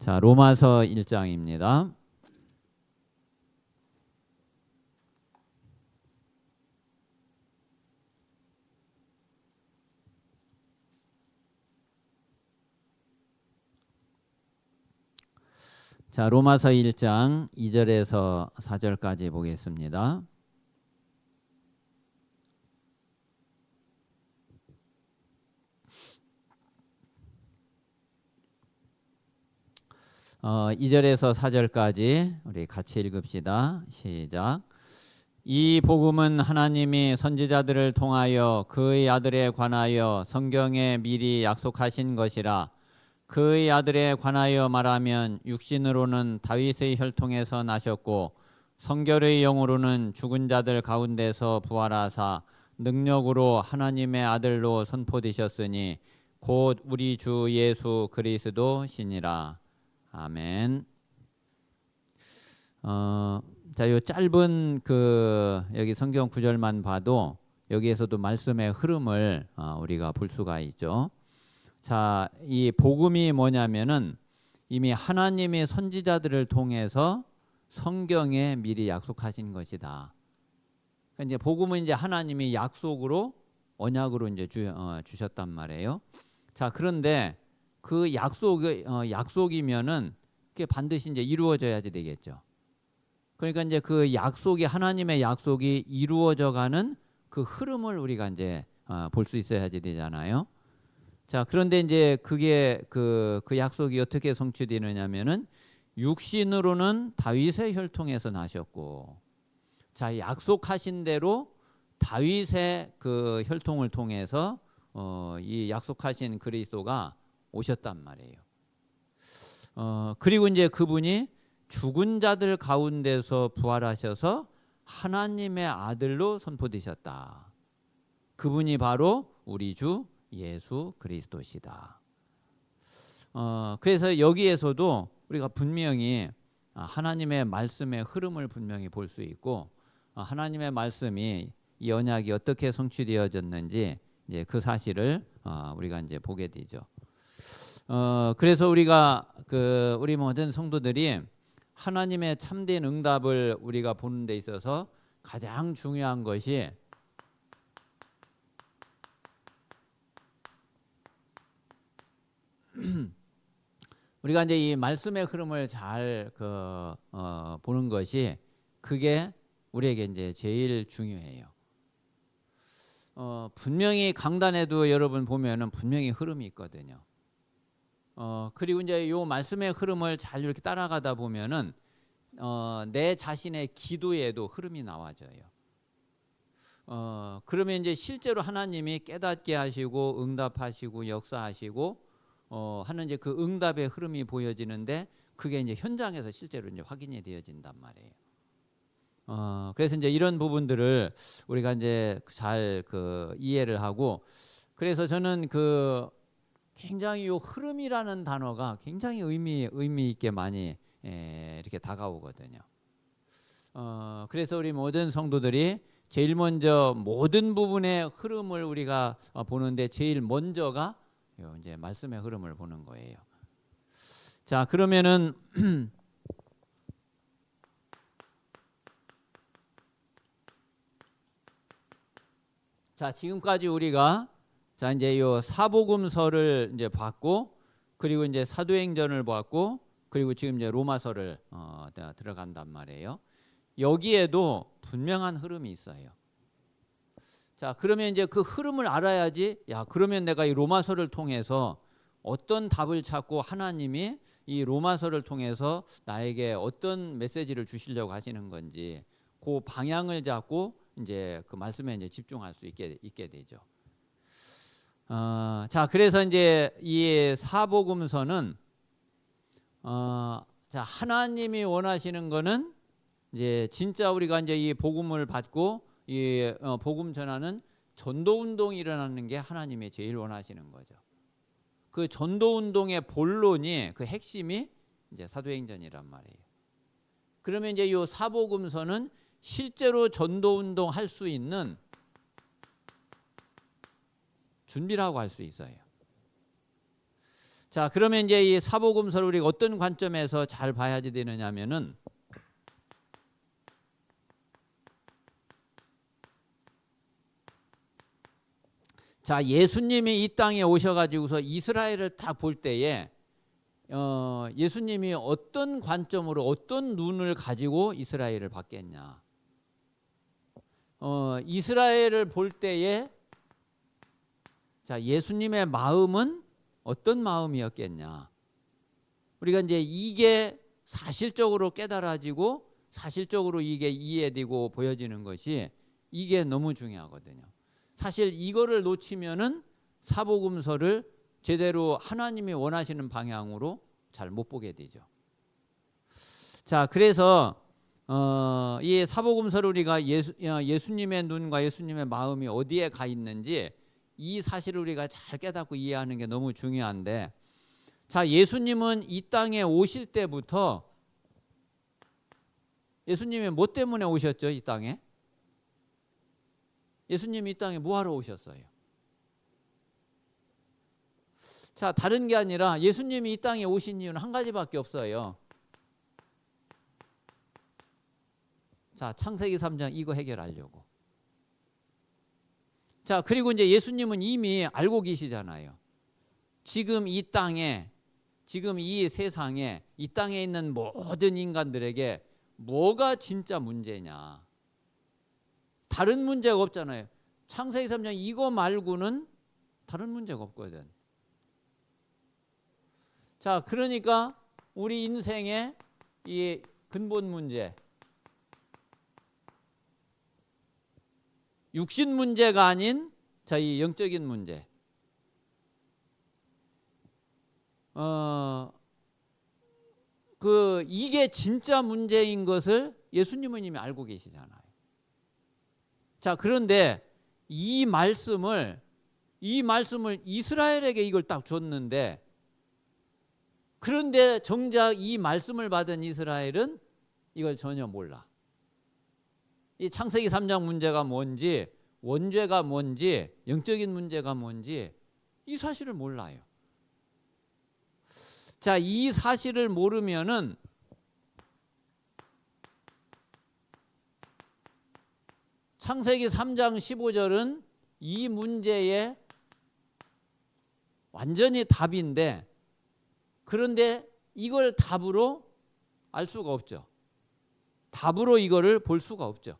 자, 로마서 1장입니다. 자, 로마서 1장 2절에서 4절까지 보겠습니다. 어, 2절에서 4절까지 우리 같이 읽읍시다. 시작. 이 복음은 하나님이 선지자들을 통하여 그의 아들에 관하여 성경에 미리 약속하신 것이라. 그의 아들에 관하여 말하면 육신으로는 다윗의 혈통에서 나셨고 성결의 영으로는 죽은 자들 가운데서 부활하사 능력으로 하나님의 아들로 선포되셨으니 곧 우리 주 예수 그리스도시니라. 아멘. 자, 요 짧은 여기 성경 구절만 봐도 여기에서도 말씀의 흐름을 우리가 볼 수가 있죠. 자, 이 복음이 뭐냐면은 이미 하나님의 선지자들을 통해서 성경에 미리 약속하신 것이다. 그러니까 이제 복음은 이제 하나님이 약속으로 언약으로 이제 주셨단 말이에요. 자, 그런데 그 약속이면은 그게 반드시 이제 이루어져야지 되겠죠. 그러니까 이제 그 약속이 하나님의 약속이 이루어져가는 그 흐름을 우리가 이제 볼 수 있어야지 되잖아요. 자, 그런데 이제 그게 그 약속이 어떻게 성취되느냐면은 육신으로는 다윗의 혈통에서 나셨고, 자, 약속하신 대로 다윗의 그 혈통을 통해서 이 약속하신 그리스도가 오셨단 말이에요. 그리고 이제 그분이 죽은 자들 가운데서 부활하셔서 하나님의 아들로 선포되셨다. 그분이 바로 우리 주 예수 그리스도시다. 그래서 여기에서도 우리가 분명히 하나님의 말씀의 흐름을 분명히 볼 수 있고, 하나님의 말씀이 이 언약이 어떻게 성취되어졌는지 이제 그 사실을 우리가 이제 보게 되죠. 그래서 우리가 우리 모든 성도들이 하나님의 참된 응답을 우리가 보는 데 있어서 가장 중요한 것이 우리가 이제 이 말씀의 흐름을 잘 보는 것이 그게 우리에게 이제 제일 중요해요. 분명히 강단에도 여러분 보면은 분명히 흐름이 있거든요. 그리고 이제 요 말씀의 흐름을 잘 이렇게 따라가다 보면은 내 자신의 기도에도 흐름이 나와져요. 그러면 이제 실제로 하나님이 깨닫게 하시고 응답하시고 역사하시고 하는 이제 그 응답의 흐름이 보여지는데 그게 이제 현장에서 실제로 이제 확인이 되어진단 말이에요. 그래서 이제 이런 부분들을 우리가 이제 잘 이해를 하고, 그래서 저는 굉장히 요 흐름이라는 단어가 굉장히 의미 있게 많이 이렇게 다가오거든요. 그래서 우리 모든 성도들이 제일 먼저 모든 부분의 흐름을 우리가 보는데 제일 먼저가 이제 말씀의 흐름을 보는 거예요. 자, 그러면은 자, 지금까지 우리가 자 이제 요 사복음서를 이제 봤고, 그리고 이제 사도행전을 봤고, 그리고 지금 이제 로마서를 들어간단 말이에요. 여기에도 분명한 흐름이 있어요. 자, 그러면 이제 그 흐름을 알아야지, 야, 그러면 내가 이 로마서를 통해서 어떤 답을 찾고 하나님이 이 로마서를 통해서 나에게 어떤 메시지를 주시려고 하시는 건지 그 방향을 잡고 이제 그 말씀에 이제 집중할 수 있게 되죠. 자, 그래서 이제 이 사복음서는 자, 하나님이 원하시는 거는 이제 진짜 우리가 이제 이 복음을 받고 이 복음 전하는 전도 운동이 일어나는 게 하나님이 제일 원하시는 거죠. 그 전도 운동의 본론이 그 핵심이 이제 사도행전이란 말이에요. 그러면 이제 이 사복음서는 실제로 전도 운동 할 수 있는 준비라고 할 수 있어요. 자, 그러면 이제 이 사복음서를 우리가 어떤 관점에서 잘 봐야 되느냐면은, 자, 예수님이 이 땅에 오셔가지고서 이스라엘을 딱 볼 때에 예수님이 어떤 관점으로 어떤 눈을 가지고 이스라엘을 봤겠냐. 이스라엘을 볼 때에 자, 예수님의 마음은 어떤 마음이었겠냐. 우리가 이제 이게 사실적으로 깨달아지고 사실적으로 이게 이해되고 보여지는 것이 이게 너무 중요하거든요. 사실 이거를 놓치면은 사복음서를 제대로 하나님이 원하시는 방향으로 잘 못 보게 되죠. 자, 그래서 이 사복음서를 우리가 예수님의 눈과 예수님의 마음이 어디에 가 있는지 이 사실을 우리가 잘 깨닫고 이해하는 게 너무 중요한데, 자, 예수님은 이 땅에 오실 때부터 예수님이 뭐 때문에 오셨죠? 이 땅에? 예수님이 이 땅에 뭐 하러 오셨어요? 자, 다른 게 아니라 예수님이 이 땅에 오신 이유는 한 가지밖에 없어요. 자, 창세기 3장 이거 해결하려고. 자, 그리고 이제 예수님은 이미 알고 계시잖아요. 지금 이 땅에, 지금 이 세상에, 이 땅에 있는 모든 인간들에게 뭐가 진짜 문제냐. 다른 문제가 없잖아요. 창세기 3장 이거 말고는 다른 문제가 없거든. 자, 그러니까 우리 인생의 이 근본 문제, 육신 문제가 아닌 이 영적인 문제, 이게 진짜 문제인 것을 예수님은 이미 알고 계시잖아요. 자, 그런데 이 말씀을 이스라엘에게 이걸 딱 줬는데, 그런데 정작 이 말씀을 받은 이스라엘은 이걸 전혀 몰라. 이 창세기 3장 문제가 뭔지, 원죄가 뭔지, 영적인 문제가 뭔지 이 사실을 몰라요. 자, 이 사실을 모르면은 창세기 3장 15절은 이 문제에 완전히 답인데, 그런데 이걸 답으로 알 수가 없죠. 답으로 이거를 볼 수가 없죠.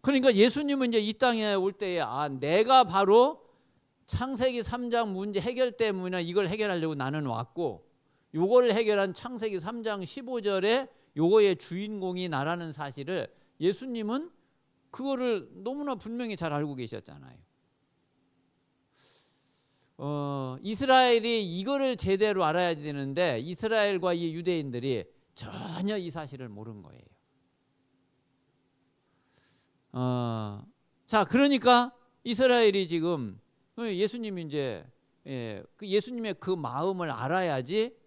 그러니까 예수님은 이제 이 땅에 올 때에 내가 바로 창세기 3장 문제 해결 때문에 이걸 해결하려고 나는 왔고, 요거를 해결한 창세기 3장 15절에 요거의 주인공이 나라는 사실을 예수님은 그거를 너무나 분명히 잘 알고 계셨잖아요. 이스라엘이 이거를 제대로 알아야 되는데 이스라엘과 이 유대인들이 전혀 이 사실을 모른 거예요. 자, 그러니까 이스라엘이 지금 예수님이 이제 예수님의 그 마음을 알아야지,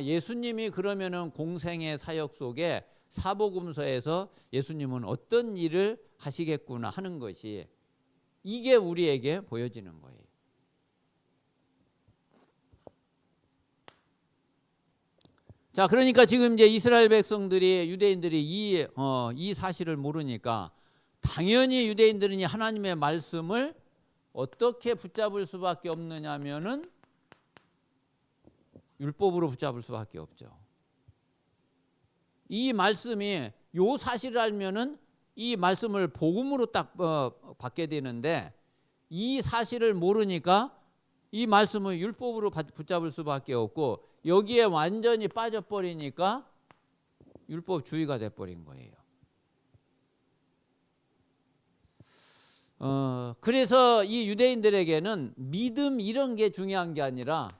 예수님이 그러면은 공생의 사역 속에 사복음서에서 예수님은 어떤 일을 하시겠구나 하는 것이 이게 우리에게 보여지는 거예요. 자, 그러니까 지금 이제 이스라엘 백성들이, 유대인들이 이 사실을 모르니까 당연히 유대인들은 하나님의 말씀을 어떻게 붙잡을 수밖에 없느냐면은 율법으로 붙잡을 수밖에 없죠. 이 말씀이, 요 사실을 알면은 이 말씀을 복음으로 딱 받게 되는데, 이 사실을 모르니까 이 말씀을 율법으로 붙잡을 수밖에 없고, 여기에 완전히 빠져버리니까 율법주의가 돼버린 거예요. 그래서 이 유대인들에게는 믿음 이런 게 중요한 게 아니라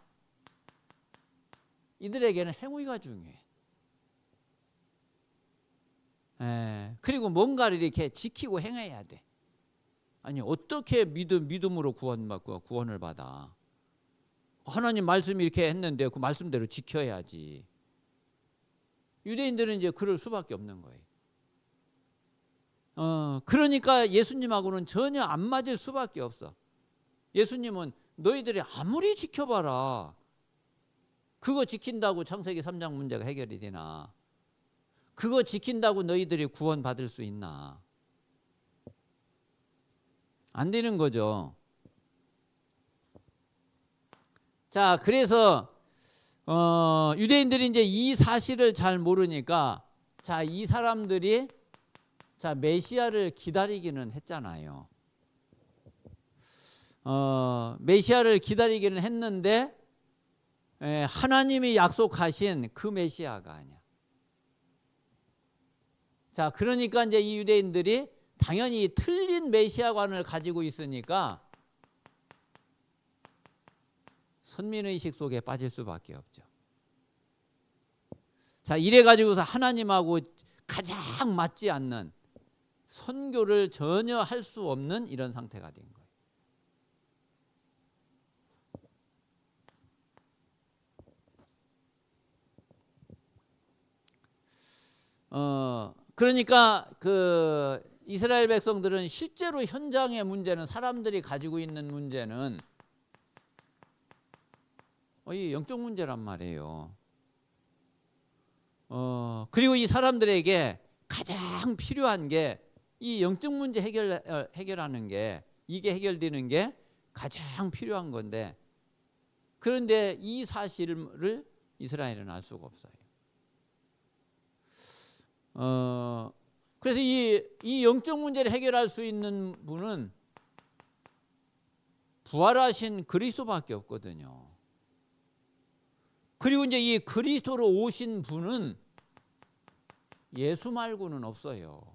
이들에게는 행위가 중요해. 그리고 뭔가를 이렇게 지키고 행해야 돼. 아니, 어떻게 믿음으로 구원을 받아? 하나님 말씀이 이렇게 했는데 그 말씀대로 지켜야지. 유대인들은 이제 그럴 수밖에 없는 거예요. 그러니까 예수님하고는 전혀 안 맞을 수밖에 없어. 예수님은 너희들이 아무리 지켜봐라, 그거 지킨다고 창세기 3장 문제가 해결이 되나? 그거 지킨다고 너희들이 구원받을 수 있나? 안 되는 거죠. 자, 그래서 유대인들이 이제 이 사실을 잘 모르니까, 자, 이 사람들이 자 메시아를 기다리기는 했잖아요. 메시아를 기다리기는 했는데 하나님이 약속하신 그 메시아가 아니야. 자, 그러니까 이제 이 유대인들이 당연히 틀린 메시아관을 가지고 있으니까 선민의식 속에 빠질 수밖에 없죠. 자, 이래 가지고서 하나님하고 가장 맞지 않는 선교를 전혀 할 수 없는 이런 상태가 된 거예요. 그러니까 그 이스라엘 백성들은 실제로 현장의 문제는, 사람들이 가지고 있는 문제는 이 영적 문제란 말이에요. 그리고 이 사람들에게 가장 필요한 게 이 영적 문제 해결하는 게, 이게 해결되는 게 가장 필요한 건데, 그런데 이 사실을 이스라엘은 알 수가 없어요. 그래서 이 영적 문제를 해결할 수 있는 분은 부활하신 그리스도밖에 없거든요. 그리고 이제 이 그리스도로 오신 분은 예수 말고는 없어요.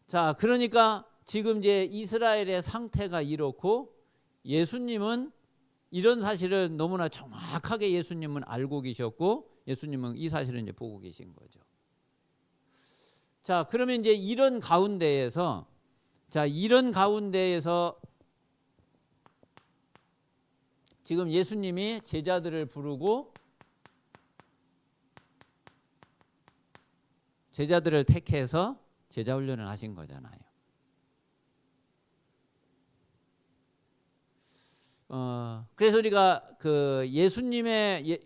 자, 그러니까 지금 이제 이스라엘의 상태가 이렇고, 예수님은 이런 사실을 너무나 정확하게 예수님은 알고 계셨고, 예수님은 이 사실을 이제 보고 계신 거죠. 자, 그러면 이제 이런 가운데에서 지금 예수님이 제자들을 부르고 제자들을 택해서 제자 훈련을 하신 거잖아요. 그래서 우리가 그 예수님이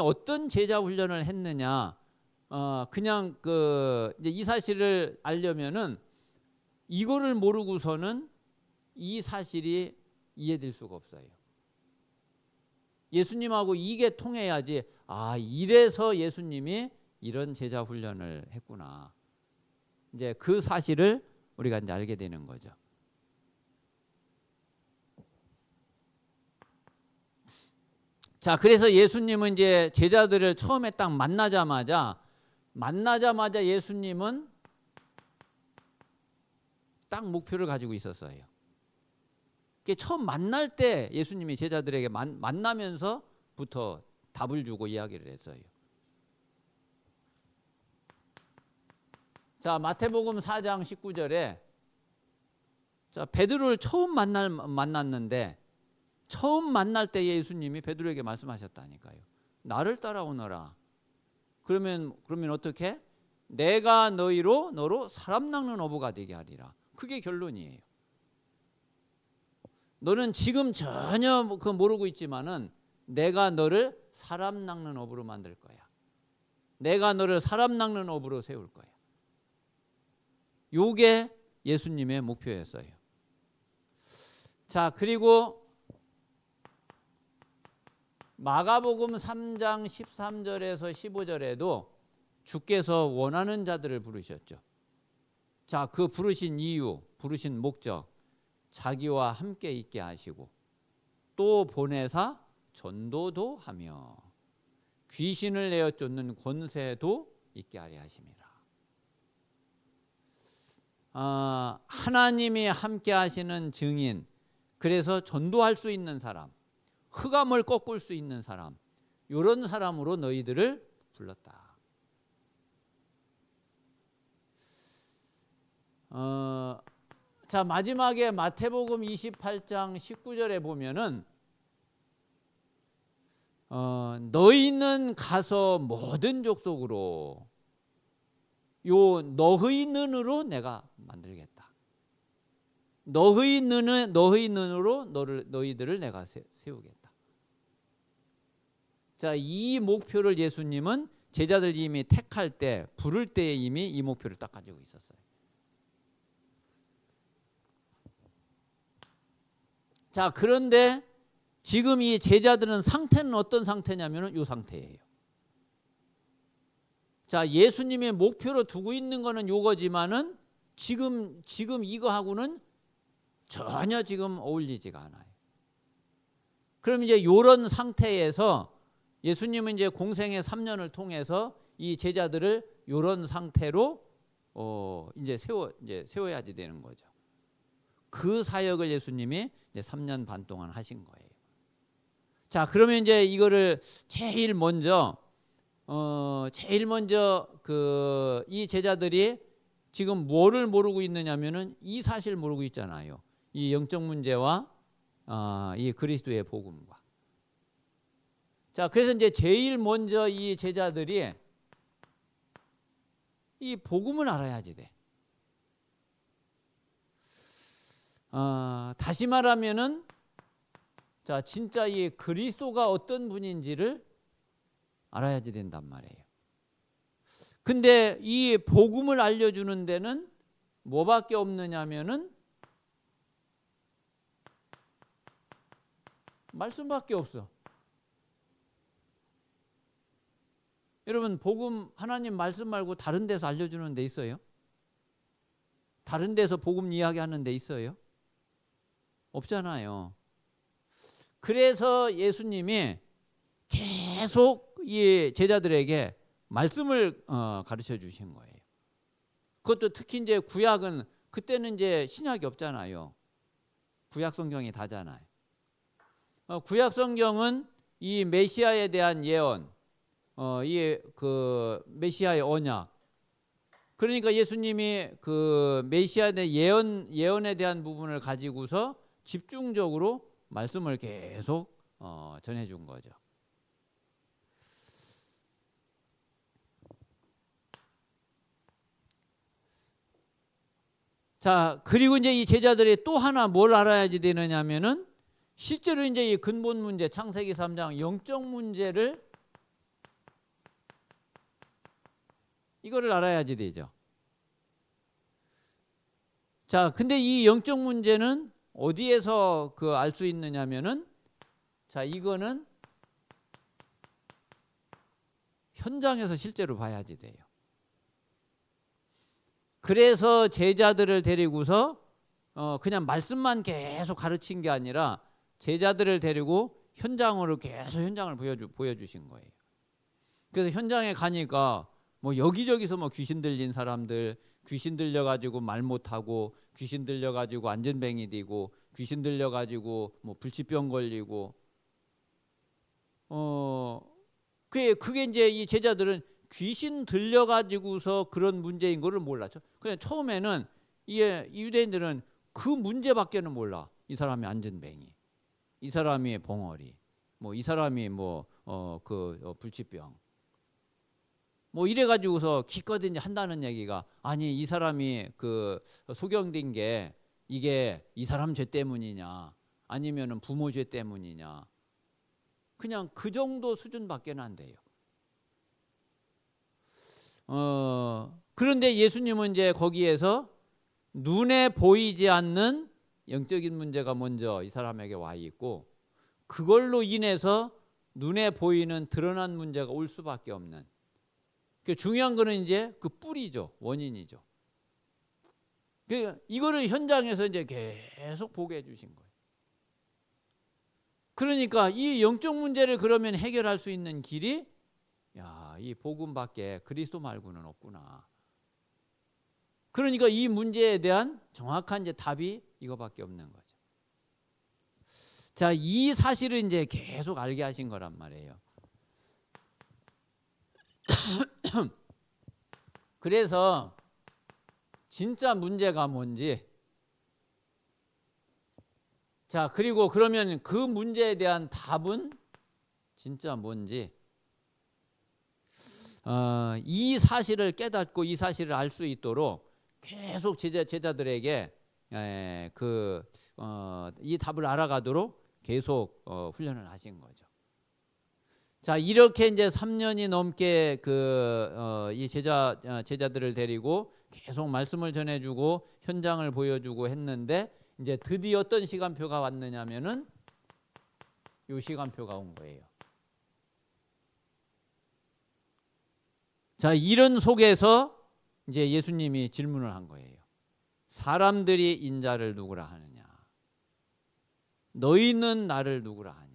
어떤 제자 훈련을 했느냐, 그냥 이제 이 사실을 알려면은 이거를 모르고서는 이 사실이 이해될 수가 없어요. 예수님하고 이게 통해야지, 이래서 예수님이 이런 제자 훈련을 했구나, 이제 그 사실을 우리가 이제 알게 되는 거죠. 자, 그래서 예수님은 이제 제자들을 처음에 딱 만나자마자 예수님은 딱 목표를 가지고 있었어요. 처음 만날 때 예수님이 제자들에게 만나면서부터 답을 주고 이야기를 했어요. 자, 마태복음 4장 19절에 자, 베드로를 처음 만났는데, 처음 만날 때 예수님이 베드로에게 말씀하셨다니까요. 나를 따라오너라. 그러면 어떻게? 내가 너로 사람 낚는 어부가 되게 하리라. 그게 결론이에요. 너는 지금 전혀 모르고 있지만은 내가 너를 사람 낚는 어부로 만들 거야. 내가 너를 사람 낚는 어부로 세울 거야. 요게 예수님의 목표였어요. 자, 그리고 마가복음 3장 13절에서 15절에도 주께서 원하는 자들을 부르셨죠. 자, 그 부르신 이유, 부르신 목적, 자기와 함께 있게 하시고 또 보내사 전도도 하며 귀신을 내어 쫓는 권세도 있게 하려 하심이라. 하나님이 함께 하시는 증인, 그래서 전도할 수 있는 사람, 흑암을 꺾을 수 있는 사람, 이런 사람으로 너희들을 불렀다. 자, 마지막에 마태복음 28장 19절에 보면은 너희는 가서 모든 족속으로 요 너희는으로 내가 만들겠다. 너희 눈으로 너희들을 내가 세우겠다. 자, 이 목표를 예수님은 제자들 이미 택할 때, 부를 때 이미 이 목표를 딱 가지고 있었어요. 자, 그런데 지금 이 제자들은 상태는 어떤 상태냐면은 이 상태예요. 자, 예수님의 목표로 두고 있는 거는 요거지만은 지금 이거하고는 전혀 지금 어울리지가 않아요. 그럼 이제 요런 상태에서 예수님은 이제 공생의 3년을 통해서 이 제자들을 요런 상태로 이제 세워야지 되는 거죠. 그 사역을 예수님이 이제 3년 반 동안 하신 거예요. 자, 그러면 이제 이거를 제일 먼저 이 제자들이 지금 뭐를 모르고 있느냐면은 이 사실 모르고 있잖아요. 이 영적 문제와 이 그리스도의 복음과. 자, 그래서 이제 제일 먼저 이 제자들이 이 복음을 알아야지 돼. 다시 말하면은 자, 진짜 이 그리스도가 어떤 분인지를 알아야지 된단 말이에요. 근데 이 복음을 알려주는 데는 뭐밖에 없느냐면은 말씀밖에 없어. 여러분, 복음, 하나님 말씀 말고 다른 데서 알려주는 데 있어요? 다른 데서 복음 이야기하는 데 있어요? 없잖아요. 그래서 예수님이 계속 이 제자들에게 말씀을 가르쳐 주신 거예요. 그것도 특히 이제 구약은, 그때는 이제 신약이 없잖아요. 구약 성경이 다잖아요. 구약 성경은 이 메시아에 대한 예언, 이 그 메시아의 언약. 그러니까 예수님이 그 메시아에 대한 예언에 대한 부분을 가지고서 집중적으로 말씀을 계속 전해준 거죠. 자, 그리고 이제 이 제자들이 또 하나 뭘 알아야지 되느냐면은 실제로 이제 이 근본 문제, 창세기 3장 영적 문제를 이거를 알아야지 되죠. 자, 근데 이 영적 문제는 어디에서 그 알 수 있느냐면은 자, 이거는 현장에서 실제로 봐야지 돼요. 그래서 제자들을 데리고서 그냥 말씀만 계속 가르친 게 아니라 제자들을 데리고 현장으로 계속 현장을 보여주신 거예요. 그래서 현장에 가니까 뭐 여기저기서 뭐 귀신 들린 사람들, 귀신 들려가지고 말 못하고, 귀신 들려가지고 안전뱅이 되고, 귀신 들려가지고 뭐 불치병 걸리고, 그게 이제 이 제자들은 귀신 들려가지고서 그런 문제인 거를 몰랐죠. 그냥 처음에는 이 유대인들은 그 문제밖에는 몰라. 이 사람이 안전뱅이, 이 사람이 봉어리, 뭐 이 사람이 뭐 불치병, 뭐 이래가지고서 기껏 한다는 얘기가, 아니 이 사람이 그 소경된 게 이게 이 사람 죄 때문이냐, 아니면은 부모 죄 때문이냐, 그냥 그 정도 수준밖에는 안 돼요. 그런데 예수님은 이제 거기에서 눈에 보이지 않는 영적인 문제가 먼저 이 사람에게 와 있고, 그걸로 인해서 눈에 보이는 드러난 문제가 올 수밖에 없는. 중요한 거는 이제 그 뿌리죠, 원인이죠. 이거를 현장에서 이제 계속 보게 해주신 거예요. 그러니까 이 영적 문제를 그러면 해결할 수 있는 길이, 이 복음밖에 그리스도 말고는 없구나. 그러니까 이 문제에 대한 정확한 이제 답이 이거밖에 없는 거죠. 자, 이 사실을 이제 계속 알게 하신 거란 말이에요. 그래서 진짜 문제가 뭔지, 자, 그리고 그러면 그 문제에 대한 답은 진짜 뭔지, 이 사실을 깨닫고 이 사실을 알 수 있도록 계속 제자들에게 이 답을 알아가도록 계속 훈련을 하신 거죠. 자, 이렇게 이제 3년이 넘게 이 제자들을 데리고 계속 말씀을 전해주고 현장을 보여주고 했는데, 이제 드디어 어떤 시간표가 왔느냐면은 이 시간표가 온 거예요. 자, 이런 속에서 이제 예수님이 질문을 한 거예요. 사람들이 인자를 누구라 하느냐? 너희는 나를 누구라 하냐?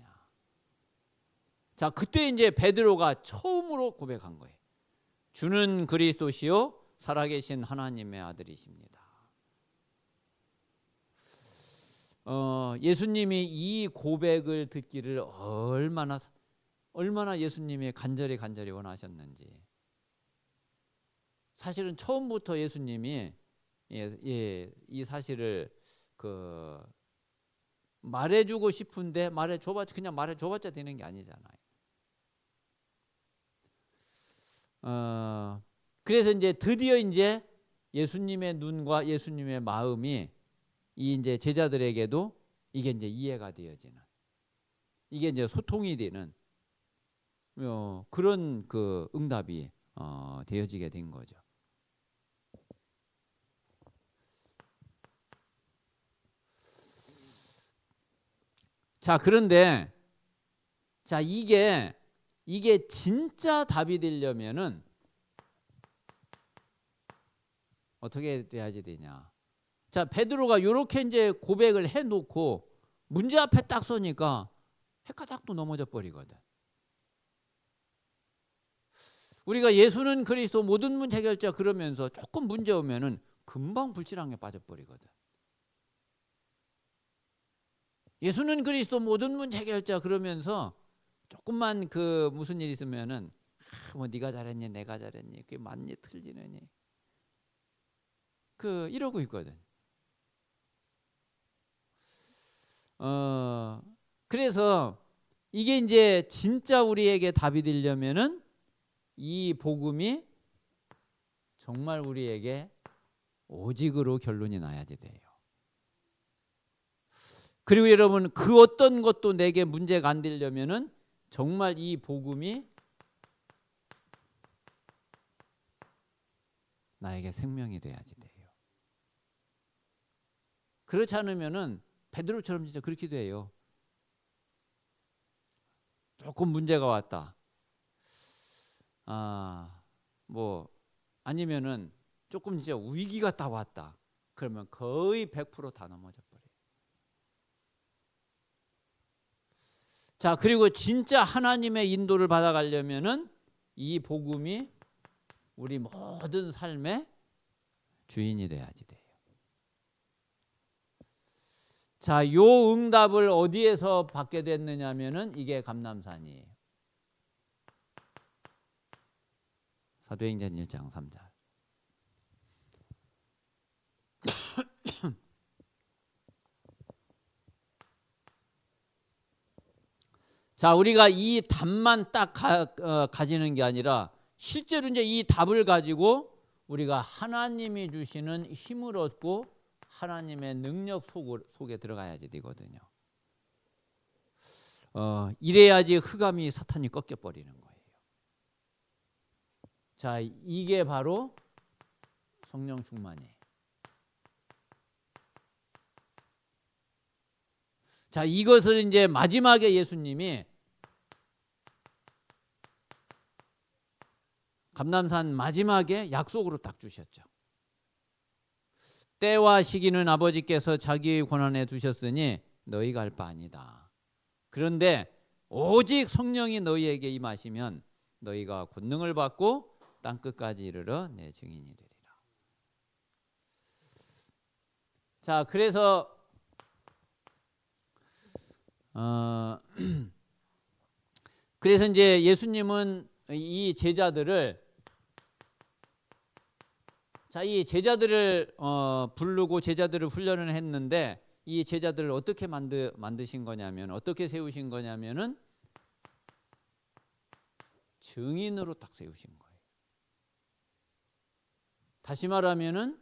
자, 그때 이제 베드로가 처음으로 고백한 거예요. 주는 그리스도시요 살아계신 하나님의 아들이십니다. 예수님이 이 고백을 듣기를 얼마나 예수님이 간절히 원하셨는지. 사실은 처음부터 예수님이 이 사실을 말해주고 싶은데 그냥 말해줘봤자 되는 게 아니잖아요. 그래서 이제 드디어 이제 예수님의 눈과 예수님의 마음이 이 이제 제자들에게도 이게 이제 이해가 되어지는, 이게 이제 소통이 되는 그런 응답이 되어지게 된 거죠. 자, 그런데 자, 이게 진짜 답이 되려면은 어떻게 돼야지 되냐? 자, 베드로가 이렇게 이제 고백을 해놓고 문제 앞에 딱 서니까 헷가닥도 넘어져 버리거든. 우리가 예수는 그리스도 모든 문제 해결자 그러면서 조금 문제 오면은 금방 불신앙에 빠져버리거든. 예수는 그리스도 모든 문제 해결자 그러면서 조금만 무슨 일 있으면은 뭐 네가 잘했니 내가 잘했니 그게 맞니 틀리느니 이러고 있거든. 그래서 이게 이제 진짜 우리에게 답이 되려면은 이 복음이 정말 우리에게 오직으로 결론이 나야지 돼요. 그리고 여러분, 그 어떤 것도 내게 문제가 안 되려면은 정말 이 복음이 나에게 생명이 돼야지 돼요. 그렇지 않으면은 베드로처럼 진짜 그렇게 돼요. 조금 문제가 왔다. 아니면은 조금 진짜 위기가 딱 왔다. 그러면 거의 100% 다 넘어져 버려요. 자, 그리고 진짜 하나님의 인도를 받아가려면은 이 복음이 우리 모든 삶의 주인이 돼야지 돼요. 자, 요 응답을 어디에서 받게 됐느냐면은 이게 감람산이에요. 사도행전 1장 3절. 자, 우리가 이 답만 딱 가지는 게 아니라 실제로 이제 이 답을 가지고 우리가 하나님이 주시는 힘을 얻고 하나님의 능력 속에 들어가야지 되거든요. 이래야지 흑암이 사탄이 꺾여버리는 거예요. 자, 이게 바로 성령 충만이에요. 자, 이것을 이제 마지막에 예수님이 감람산 마지막에 약속으로 딱 주셨죠. 때와 시기는 아버지께서 자기의 권한에 두셨으니 너희가 할 바 아니다. 그런데 오직 성령이 너희에게 임하시면 너희가 권능을 받고 땅 끝까지 이르러 내 증인이 되리라. 자, 그래서 그래서 이제 예수님은 이 제자들을 부르고 제자들을 훈련을 했는데 이 제자들을 어떻게 만드신 거냐면 어떻게 세우신 거냐면은 증인으로 딱 세우신 거예요. 다시 말하면은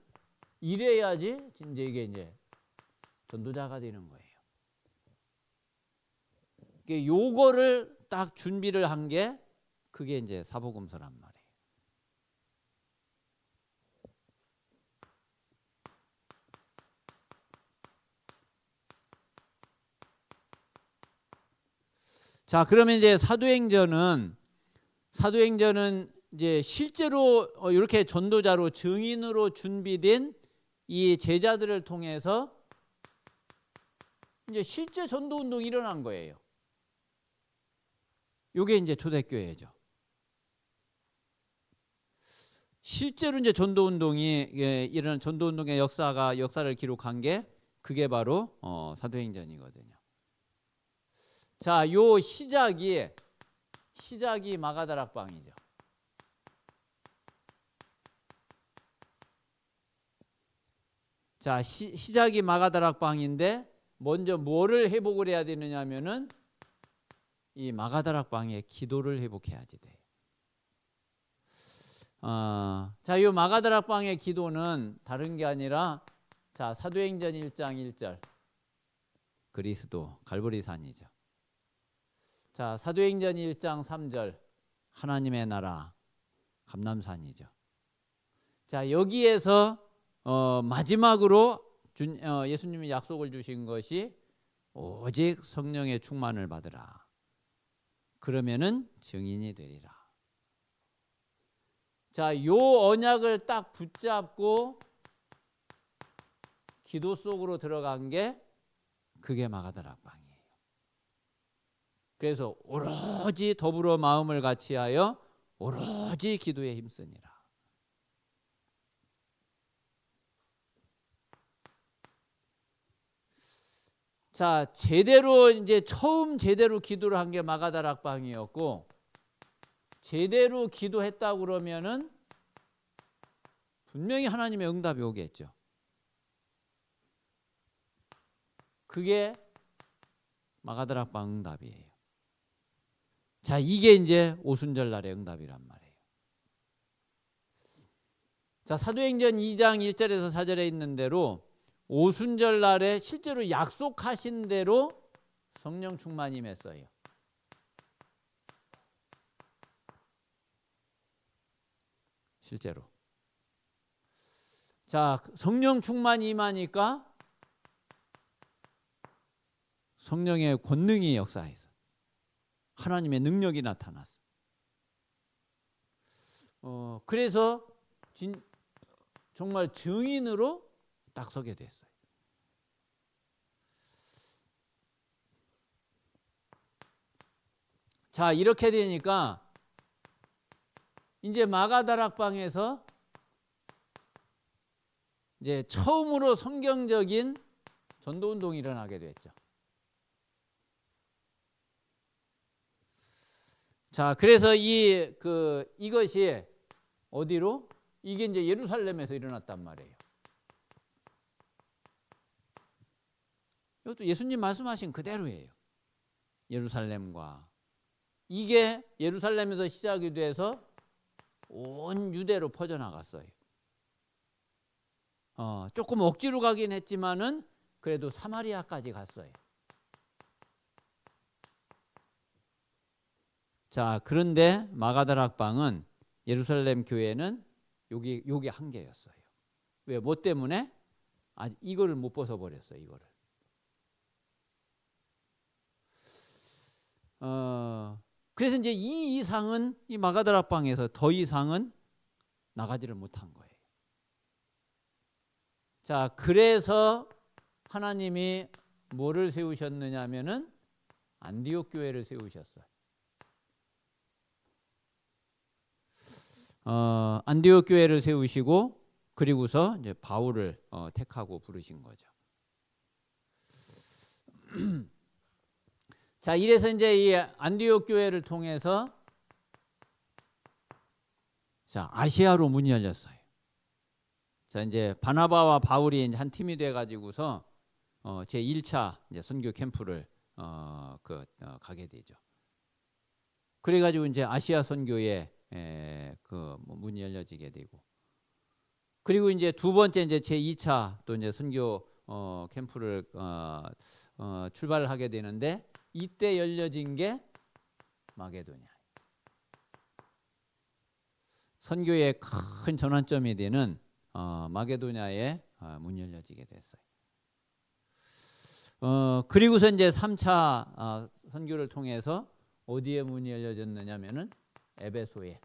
이래야지 이제 이게 이제 전도자가 되는 거예요. 요거를 딱 준비를 한 게 그게 이제 사복음서란 말이에요. 자, 그러면 이제 사도행전은 이제 실제로 이렇게 전도자로 증인으로 준비된 이 제자들을 통해서 이제 실제 전도 운동이 일어난 거예요. 요게 이제 초대교회죠. 실제로 이제 전도 운동이 이런 전도 운동의 역사를 기록한 게 그게 바로 사도행전이거든요. 자, 요 시작이 마가다락방이죠. 자, 시작이 마가다락방인데 먼저 뭐를 회복을 해야 되느냐면은 이 마가다락방의 기도를 회복해야지 돼요. 자, 이 마가다락방의 기도는 다른 게 아니라 자, 사도행전 1장 1절 그리스도 갈보리산이죠. 자, 사도행전 1장 3절 하나님의 나라 감람산이죠. 자, 여기에서 마지막으로 예수님이 약속을 주신 것이 오직 성령의 충만을 받으라. 그러면은 증인이 되리라. 자, 요 언약을 딱 붙잡고 기도 속으로 들어간 게 그게 마가다락방이에요. 그래서 오로지 더불어 마음을 같이하여 오로지 기도에 힘쓰니라. 자, 처음 제대로 기도를 한 게 마가다락방이었고, 제대로 기도했다 그러면은 분명히 하나님의 응답이 오겠죠. 그게 마가다락방 응답이에요. 자, 이게 이제 오순절 날의 응답이란 말이에요. 자, 사도행전 2장 1절에서 4절에 있는 대로 오순절 날에 실제로 약속하신 대로 성령 충만이 임했어요. 실제로. 자, 성령 충만이 임하니까 성령의 권능이 역사해서 하나님의 능력이 나타났어. 그래서 정말 증인으로 딱 서게 됐어요. 자, 이렇게 되니까 이제 마가다락방에서 이제 처음으로 성경적인 전도 운동이 일어나게 됐죠. 자, 그래서 이것이 어디로? 이게 이제 예루살렘에서 일어났단 말이에요. 이것도 예수님 말씀하신 그대로예요. 예루살렘과 이게 예루살렘에서 시작이 돼서 온 유대로 퍼져나갔어요. 조금 억지로 가긴 했지만은 그래도 사마리아까지 갔어요. 자, 그런데 마가다락방은 예루살렘 교회는 여기 한계였어요. 왜? 뭐 때문에? 아직 이거를 못 벗어버렸어요. 이거를. 그래서 이제 이 이상은 이 마가다락방에서 더 이상은 나가지를 못한 거예요. 자, 그래서 하나님이 뭐를 세우셨느냐면은 안디옥 교회를 세우셨어요. 안디옥 교회를 세우시고 그리고서 이제 바울을 택하고 부르신 거죠. 자, 이래서 이제 이 안디옥 교회를 통해서 자, 아시아로 문이 열렸어요. 자, 이제 바나바와 바울이 이제 한 팀이 돼 가지고서 제 1차 이제 선교 캠프를 가게 되죠. 그래 가지고 이제 아시아 선교에 문이 열려지게 되고, 그리고 이제 두 번째 이제 제 2차 또 이제 선교 캠프를 출발하게 되는데 이때 열려진 게 마게도냐. 선교의 큰 전환점이 되는 마게도냐에 문 열려지게 됐어요. 그리고서 이제 3차 선교를 통해서 어디에 문이 열려졌느냐면은 에베소에.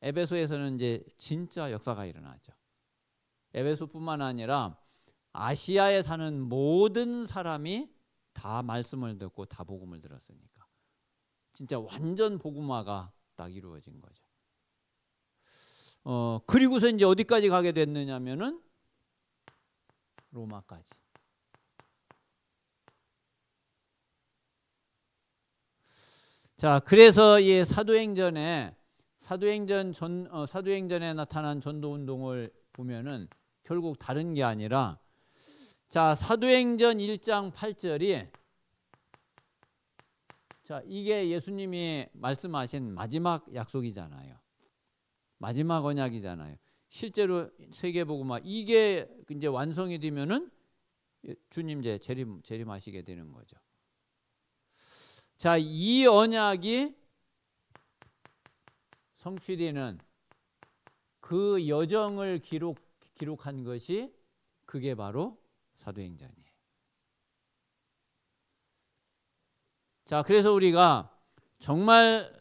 에베소에서는 이제 진짜 역사가 일어나죠. 에베소뿐만 아니라 아시아에 사는 모든 사람이 다 말씀을 듣고 다 복음을 들었으니까 진짜 완전 복음화가 딱 이루어진 거죠. 그리고서 이제 어디까지 가게 됐느냐면은 로마까지. 자, 그래서 이 사도행전에 나타난 전도 운동을 보면은 결국 다른 게 아니라, 자, 사도행전 1장 8절이 자, 이게 예수님이 말씀하신 마지막 약속이잖아요. 마지막 언약이잖아요. 실제로 세계복음화 이게 이제 완성이 되면은 주님 이제 재림하시게 되는 거죠. 자, 이 언약이 성취되는 그 여정을 기록한 것이 그게 바로 사도행전이에요. 자, 그래서 우리가 정말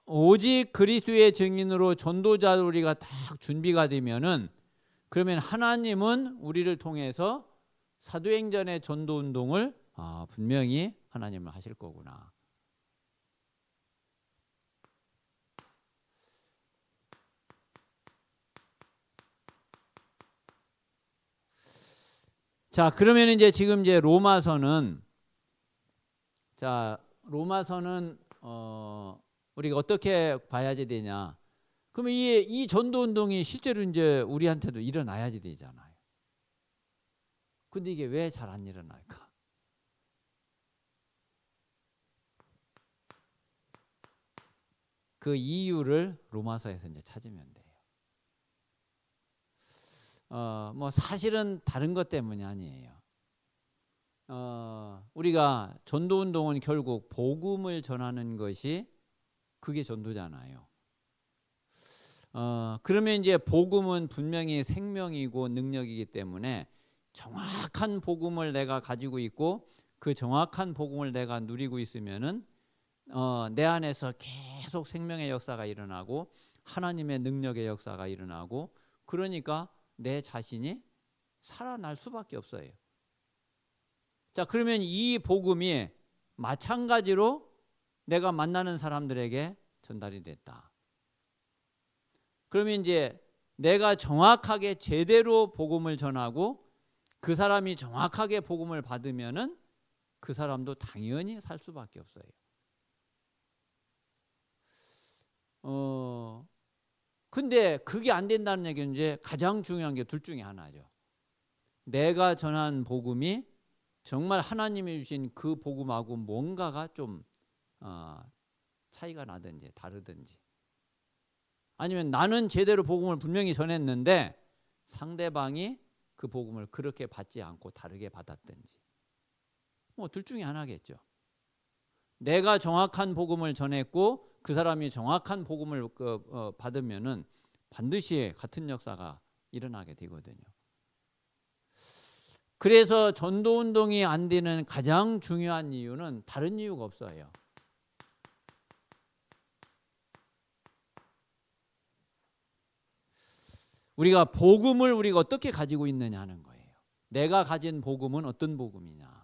오직 그리스도의 증인으로 전도자로 우리가 딱 준비가 되면은, 그러면 하나님은 우리를 통해서 사도행전의 전도 운동을 분명히 하나님은 하실 거구나. 자, 그러면 이제 지금 이제 로마서는 우리가 어떻게 봐야지 되냐? 그러면 이 전도 운동이 실제로 이제 우리한테도 일어나야지 되잖아요. 근데 이게 왜 잘 안 일어날까? 그 이유를 로마서에서 이제 찾으면 돼요. 뭐 사실은 다른 것 때문이 아니에요. 우리가 전도 운동은 결국 복음을 전하는 것이 그게 전도잖아요. 그러면 이제 복음은 분명히 생명이고 능력이기 때문에 정확한 복음을 내가 가지고 있고 그 정확한 복음을 내가 누리고 있으면은 내 안에서 계속 생명의 역사가 일어나고 하나님의 능력의 역사가 일어나고, 그러니까 내 자신이 살아날 수밖에 없어요. 자, 그러면 이 복음이 마찬가지로 내가 만나는 사람들에게 전달이 됐다. 그러면 이제 내가 정확하게 제대로 복음을 전하고 그 사람이 정확하게 복음을 받으면은 그 사람도 당연히 살 수밖에 없어요. 근데 그게 안 된다는 얘기는 이제 가장 중요한 게 둘 중에 하나죠. 내가 전한 복음이 정말 하나님이 주신 그 복음하고 뭔가가 좀 차이가 나든지 다르든지, 아니면 나는 제대로 복음을 분명히 전했는데 상대방이 그 복음을 그렇게 받지 않고 다르게 받았든지, 뭐 둘 중에 하나겠죠. 내가 정확한 복음을 전했고 그 사람이 정확한 복음을 받으면은 반드시 같은 역사가 일어나게 되거든요. 그래서 전도 운동이 안 되는 가장 중요한 이유는 다른 이유가 없어요. 우리가 복음을 우리가 어떻게 가지고 있느냐 하는 거예요. 내가 가진 복음은 어떤 복음이냐.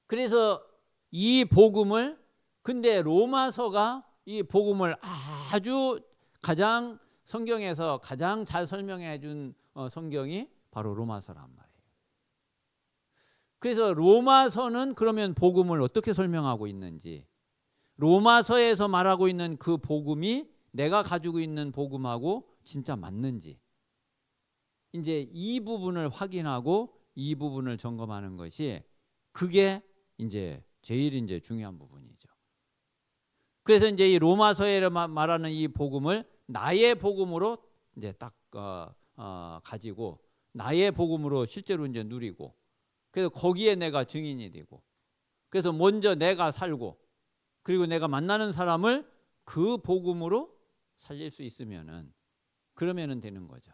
그래서 이 복음을, 근데 로마서가 이 복음을 아주 가장 성경에서 가장 잘 설명해 준 성경이 바로 로마서란 말이에요. 그래서 로마서는 그러면 복음을 어떻게 설명하고 있는지, 로마서에서 말하고 있는 그 복음이 내가 가지고 있는 복음하고 진짜 맞는지, 이제 이 부분을 확인하고 이 부분을 점검하는 것이 그게 이제 제일 이제 중요한 부분이죠. 그래서 이제 이 로마서에 말하는 이 복음을 나의 복음으로 이제 딱 가지고 나의 복음으로 실제로 이제 누리고, 그래서 거기에 내가 증인이 되고, 그래서 먼저 내가 살고, 그리고 내가 만나는 사람을 그 복음으로 살릴 수 있으면은, 그러면은 되는 거죠.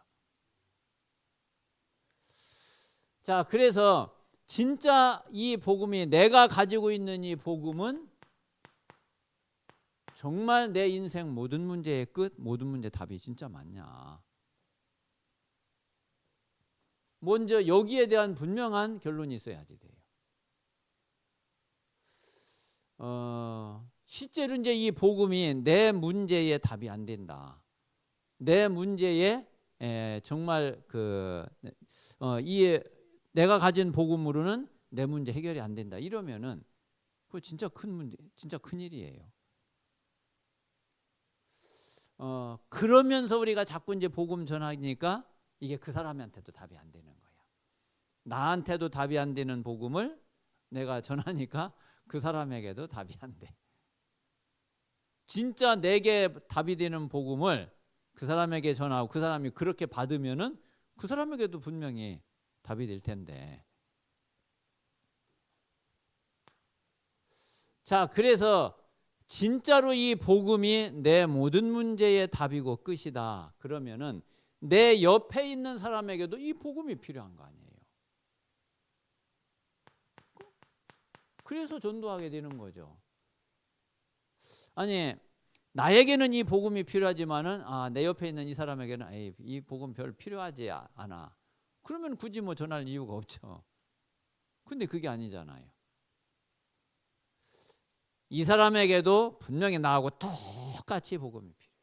자, 그래서 진짜 이 복음이, 내가 가지고 있는 이 복음은 정말 내 인생 모든 문제의 끝, 모든 문제 답이 진짜 맞냐. 먼저 여기에 대한 분명한 결론이 있어야지 돼요. 실제로 이제 이 복음이 내 문제에 답이 안 된다. 내 문제에 정말 내가 가진 복음으로는 내 문제 해결이 안 된다. 이러면은 그거 진짜 큰 문제, 진짜 큰 일이에요. 그러면서 우리가 자꾸 이제 복음 전하니까 이게 그 사람한테도 답이 안 되는 거예요. 나한테도 답이 안 되는 복음을 내가 전하니까 그 사람에게도 답이 안 돼. 진짜 내게 답이 되는 복음을 그 사람에게 전하고 그 사람이 그렇게 받으면은 그 사람에게도 분명히 답이 될 텐데. 자, 그래서 진짜로 이 복음이 내 모든 문제의 답이고 끝이다. 그러면은 내 옆에 있는 사람에게도 이 복음이 필요한 거 아니에요. 그래서 전도하게 되는 거죠. 아니, 나에게는 이 복음이 필요하지만은 내 옆에 있는 이 사람에게는 이 복음 별 필요하지 않아. 그러면 굳이 뭐 전할 이유가 없죠. 근데 그게 아니잖아요. 이 사람에게도 분명히 나하고 똑같이 복음이 필요해요.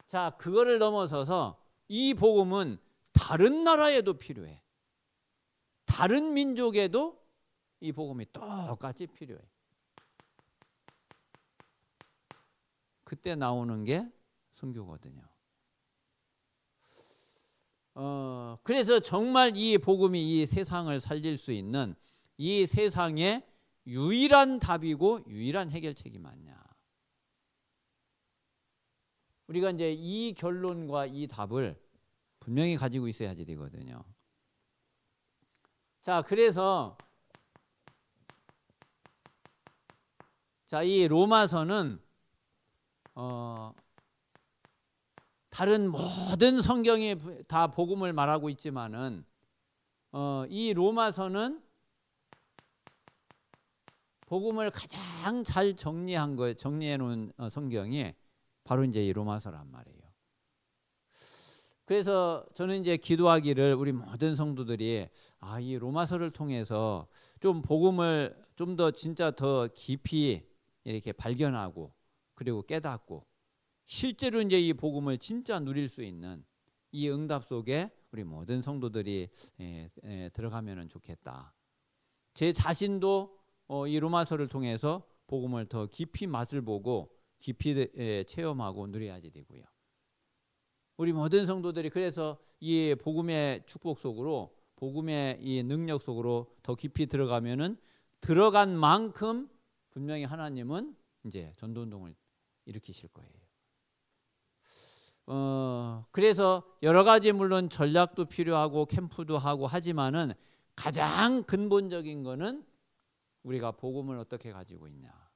자, 그거를 넘어서서 이 복음은 다른 나라에도 필요해. 다른 민족에도 이 복음이 똑같이 필요해. 그때 나오는 게 선교거든요. 그래서 정말 이 복음이 이 세상을 살릴 수 있는 이 세상의 유일한 답이고 유일한 해결책이 맞냐. 우리가 이제 이 결론과 이 답을 분명히 가지고 있어야지 되거든요. 자, 그래서 이 로마서는 다른 모든 성경이 다 복음을 말하고 있지만은 이 로마서는 복음을 가장 잘 정리해 놓은 성경이 바로 이제 이 로마서란 말이에요. 그래서 저는 이제 기도하기를 우리 모든 성도들이 이 로마서를 통해서 좀 복음을 좀 더 진짜 더 깊이 이렇게 발견하고 그리고 깨닫고 실제로 이제 이 복음을 진짜 누릴 수 있는 이 응답 속에 우리 모든 성도들이 들어가면 좋겠다. 제 자신도 이 로마서를 통해서 복음을 더 깊이 맛을 보고 깊이 체험하고 누려야지 되고요. 우리 모든 성도들이 그래서 이 복음의 축복 속으로, 복음의 이 능력 속으로 더 깊이 들어가면은 들어간 만큼 분명히 하나님은 이제 전도운동을 일으키실 거예요. 그래서 여러 가지 물론 전략도 필요하고 캠프도 하고 하지만은 가장 근본적인 거는 우리가 복음을 어떻게 가지고 있냐.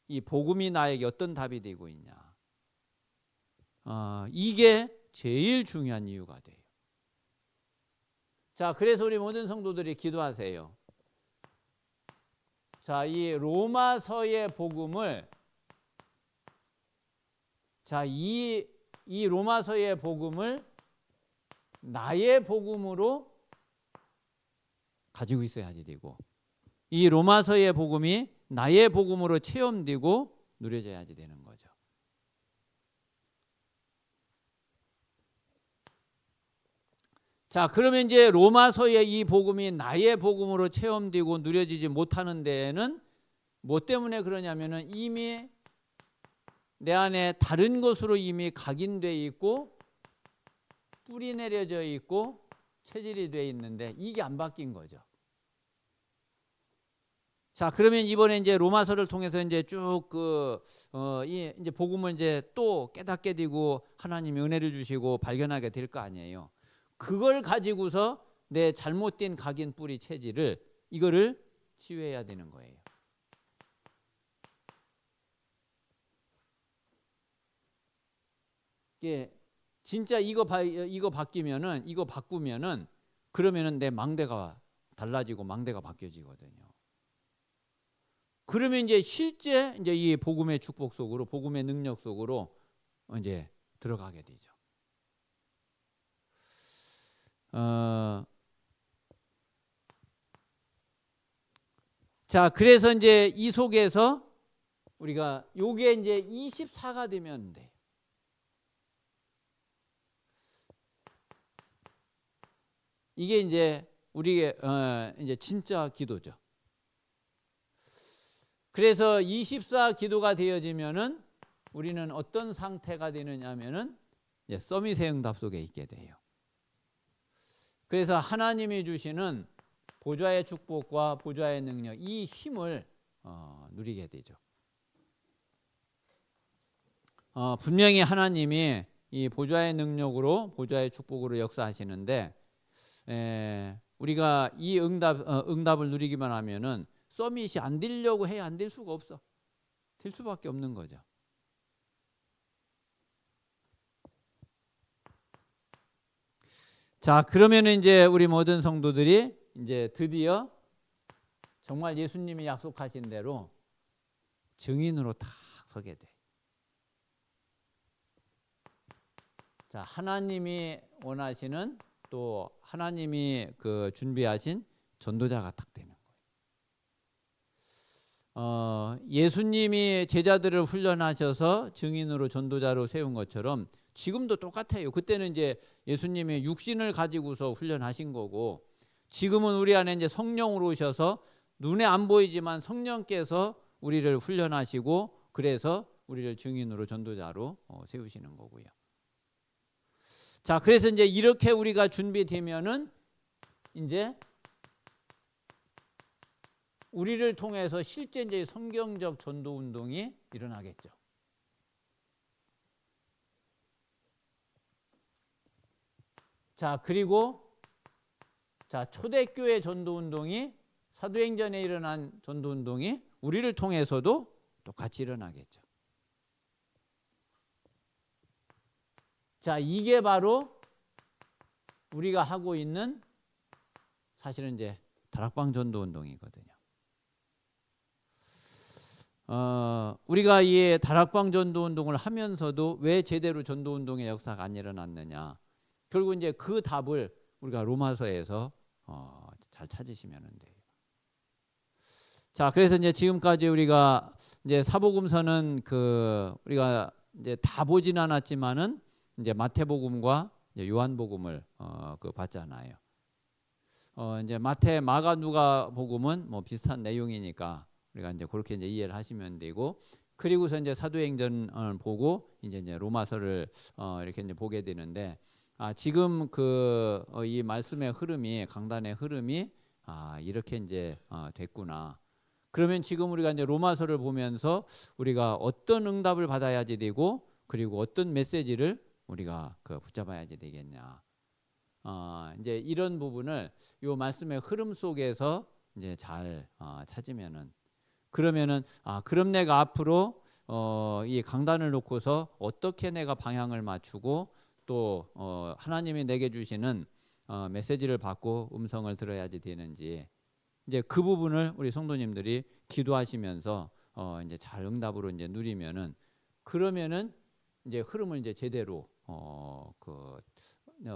이 복음이 나에게 어떤 답이 되고 있냐. 이게 제일 중요한 이유가 돼요. 자, 그래서 우리 모든 성도들이 기도하세요. 자, 이 로마서의 복음을 이 로마서의 복음을 나의 복음으로 가지고 있어야지 되고 이 로마서의 복음이 나의 복음으로 체험되고 누려져야지 되는 거죠. 자, 그러면 이제 로마서의 이 복음이 나의 복음으로 체험되고 누려지지 못하는 데에는 뭐 때문에 그러냐면은 이미 내 안에 다른 것으로 이미 각인되어 있고 뿌리 내려져 있고 체질이 되어 있는데 이게 안 바뀐 거죠. 자, 그러면 이번에 이제 로마서를 통해서 이제 쭉 이 이제 복음을 이제 또 깨닫게 되고 하나님이 은혜를 주시고 발견하게 될 거 아니에요. 그걸 가지고서 내 잘못된 각인 뿌리 체질을 이거를 치유해야 되는 거예요. 이게 진짜 이거 바뀌면은 이거 바꾸면은 그러면은 내 망대가 달라지고 망대가 바뀌어지거든요. 그러면 이제 실제 이제 이 복음의 축복 속으로 복음의 능력 속으로 이제 들어가게 되죠. 자, 그래서 이제 이 속에서 우리가 요게 이제 24가 되면 돼. 이게 이제 우리의 이제 진짜 기도죠. 그래서 24 기도가 되어지면은 우리는 어떤 상태가 되느냐면은 이제 서밋의 응답 속에 있게 돼요. 그래서 하나님이 주시는 보좌의 축복과 보좌의 능력, 이 힘을 누리게 되죠. 분명히 하나님이 이 보좌의 능력으로 보좌의 축복으로 역사하시는데 우리가 이 응답을 누리기만 하면은 서밋이 안 되려고 해야 안 될 수가 없어. 될 수밖에 없는 거죠. 자, 그러면은 이제 우리 모든 성도들이 이제 드디어 정말 예수님이 약속하신 대로 증인으로 딱 서게 돼. 자, 하나님이 원하시는 또 하나님이 그 준비하신 전도자가 딱 되는 거예요. 예수님이 제자들을 훈련하셔서 증인으로 전도자로 세운 것처럼 지금도 똑같아요. 그때는 이제 예수님이 육신을 가지고서 훈련하신 거고 지금은 우리 안에 이제 성령으로 오셔서 눈에 안 보이지만 성령께서 우리를 훈련하시고 그래서 우리를 증인으로 전도자로 세우시는 거고요. 자, 그래서 이제 이렇게 우리가 준비되면은 이제 우리를 통해서 실제 이제 성경적 전도 운동이 일어나겠죠. 자, 그리고 자, 초대교회 전도 운동이 사도행전에 일어난 전도 운동이 우리를 통해서도 똑같이 일어나겠죠. 자, 이게 바로 우리가 하고 있는 사실은 이제 다락방 전도 운동이거든요. 우리가 이 다락방 전도 운동을 하면서도 왜 제대로 전도 운동의 역사가 안 일어났느냐? 결국 이제 그 답을 우리가 로마서에서 잘 찾으시면 돼요. 자, 그래서 이제 지금까지 우리가 이제 사복음서는 우리가 이제 다 보진 않았지만은 이제 마태복음과 이제 요한복음을 봤잖아요. 이제 마태, 마가, 누가 복음은 뭐 비슷한 내용이니까 우리가 이제 그렇게 이제 이해를 하시면 되고, 그리고서 이제 사도행전을 보고 이제 로마서를 이렇게 이제 보게 되는데, 지금 이 말씀의 흐름이, 강단의 흐름이 이렇게 이제 됐구나. 그러면 지금 우리가 이제 로마서를 보면서 우리가 어떤 응답을 받아야지 되고, 그리고 어떤 메시지를 우리가 붙잡아야지 되겠냐. 이제 이런 부분을 이 말씀의 흐름 속에서 이제 잘 찾으면은, 그러면은 그럼 내가 앞으로 이 강단을 놓고서 어떻게 내가 방향을 맞추고 또 하나님이 내게 주시는 메시지를 받고 음성을 들어야지 되는지, 이제 그 부분을 우리 성도님들이 기도하시면서 이제 잘 응답으로 이제 누리면은, 그러면은 이제 흐름을 이제 제대로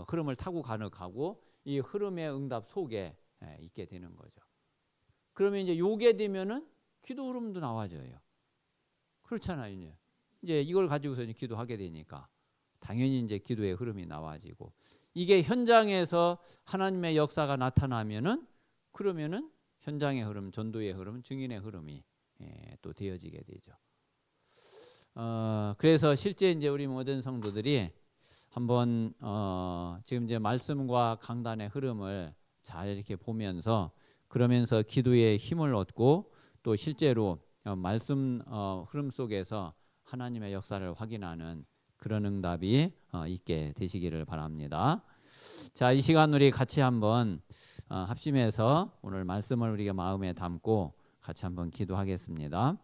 흐름을 타고 가고 이 흐름의 응답 속에 있게 되는 거죠. 그러면 이제 요게 되면은 기도 흐름도 나와져요. 그렇잖아요. 이제 이걸 가지고서 이제 기도하게 되니까 당연히 이제 기도의 흐름이 나와지고, 이게 현장에서 하나님의 역사가 나타나면은 그러면은 현장의 흐름, 전도의 흐름, 증인의 흐름이 또 되어지게 되죠. 그래서 실제 이제 우리 모든 성도들이 한번 지금 이제 말씀과 강단의 흐름을 잘 이렇게 보면서, 그러면서 기도의 힘을 얻고 또 실제로 말씀 흐름 속에서 하나님의 역사를 확인하는 그런 응답이 있게 되시기를 바랍니다. 자, 이 시간 우리 같이 한번 합심해서 오늘 말씀을 우리가 마음에 담고 같이 한번 기도하겠습니다.